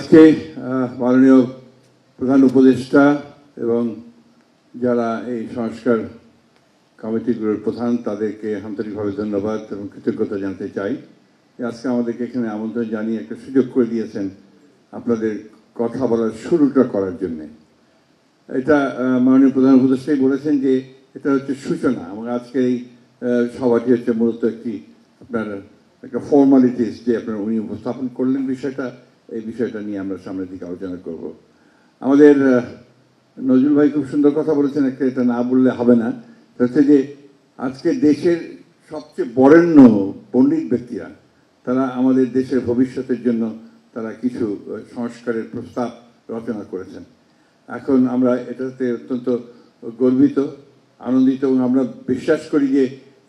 আজকে মাননীয় প্রধান উপদেষ্টা এবং যারা এই সংস্কার কমিটিগুলোর প্রধান তাদেরকে আন্তরিকভাবে ধন্যবাদ এবং কৃতজ্ঞতা জানাতে চাই। আজকে আমাদেরকে এখানে আমন্ত্রণ জানিয়ে একটা সুযোগ করে দিয়েছেন আপনাদের কথা বলার শুরুটা করার জন্যে। এটা মাননীয় প্রধান উপদেষ্টাই বলেছেন যে এটা হচ্ছে সূচনা এবং আজকে এই সভাটি হচ্ছে মূলত একটি আপনার একটা ফর্মালিটিস যে আপনার উনি উপস্থাপন করলেন বিষয়টা, এই বিষয়টা নিয়ে আমরা সামনের দিকে আলোচনা করব। আমাদের নজরুল ভাই খুব সুন্দর কথা বলেছেন, একটা এটা না বললে হবে না, হচ্ছে যে আজকে দেশের সবচেয়ে বরেণ্য পণ্ডিত ব্যক্তিরা তারা আমাদের দেশের ভবিষ্যতের জন্য তারা কিছু সংস্কারের প্রস্তাব রচনা করেছেন। এখন আমরা এটাতে অত্যন্ত গর্বিত, আনন্দিত এবং আমরা বিশ্বাস করি যে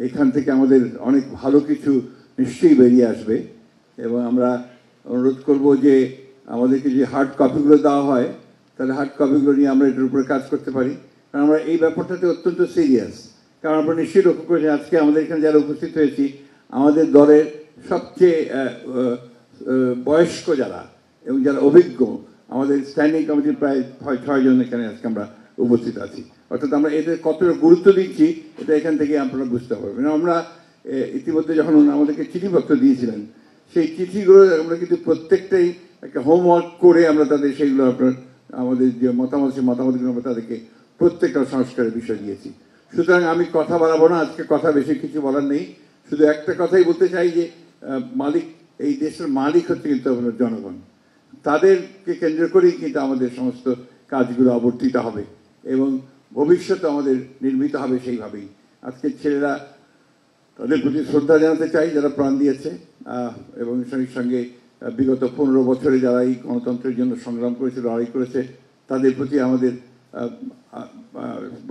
এখান থেকে আমাদের অনেক ভালো কিছু নিশ্চয়ই বেরিয়ে আসবে এবং আমরা অনুরোধ করব যে আমাদেরকে যে হার্ড কপিগুলো দেওয়া হয় তাহলে হার্ড কপিগুলো নিয়ে আমরা এটার উপরে কাজ করতে পারি, কারণ আমরা এই ব্যাপারটাতে অত্যন্ত সিরিয়াস। কারণ আমরা নিশ্চয়ই লক্ষ্য করেছি আজকে আমাদের এখানে যারা উপস্থিত হয়েছি আমাদের দলের সবচেয়ে বয়স্ক যারা এবং যারা অভিজ্ঞ আমাদের স্ট্যান্ডিং কমিটির প্রায় 6 জন এখানে আজকে আমরা উপস্থিত আছি। অর্থাৎ আমরা এদের কতটা গুরুত্ব দিচ্ছি এটা এখান থেকে আপনারা বুঝতে পারবেন। আমরা ইতিমধ্যে যখন আমাদেরকে চিঠিপত্র দিয়েছিলেন সেই চিঠিগুলো আমরা কিন্তু প্রত্যেকটাই একটা হোমওয়ার্ক করে আমরা তাদের সেইগুলো আপনার আমাদের যে মতামত সেই মতামতগুলো আমরা তাদেরকে প্রত্যেকটা সংস্কারের বিষয় দিয়েছি। সুতরাং আমি কথা বাড়াবো না, আজকে কথা বেশি কিছু বলার নেই, শুধু একটা কথাই বলতে চাই যে মালিক এই দেশের মালিক হচ্ছে কিন্তু আপনার জনগণ, তাদেরকে কেন্দ্র করেই কিন্তু আমাদের সমস্ত কাজগুলো আবর্তিত হবে এবং ভবিষ্যতে আমাদের নির্মিত হবে সেইভাবেই। আজকের ছেলেরা তাদের প্রতি শ্রদ্ধা জানাতে চাই যারা প্রাণ দিয়েছে এবং সঙ্গে সঙ্গে বিগত 15 বছরে যারা এই গণতন্ত্রের জন্য সংগ্রাম করেছে, লড়াই করেছে, তাদের প্রতি আমাদের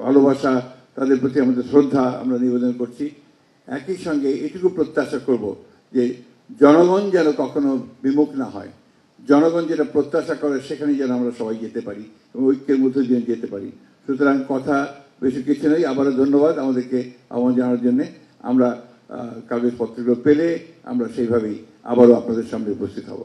ভালোবাসা, তাদের প্রতি আমাদের শ্রদ্ধা আমরা নিবেদন করছি। একই সঙ্গে এটুকু প্রত্যাশা করব যে জনগণ যেন কখনো বিমুখ না হয়, জনগণ যেটা প্রত্যাশা করে সেখানে যেন আমরা সবাই যেতে পারি এবং ঐক্যের মধ্যে দিয়ে যেতে পারি। সুতরাং কথা বেশি কিছু নেই, আবারও ধন্যবাদ আমাদেরকে আহ্বান জানার জন্যে। আমরা কাগজপত্রগুলো পেলে আমরা সেইভাবেই আবারও আপনাদের সামনে উপস্থিত হব।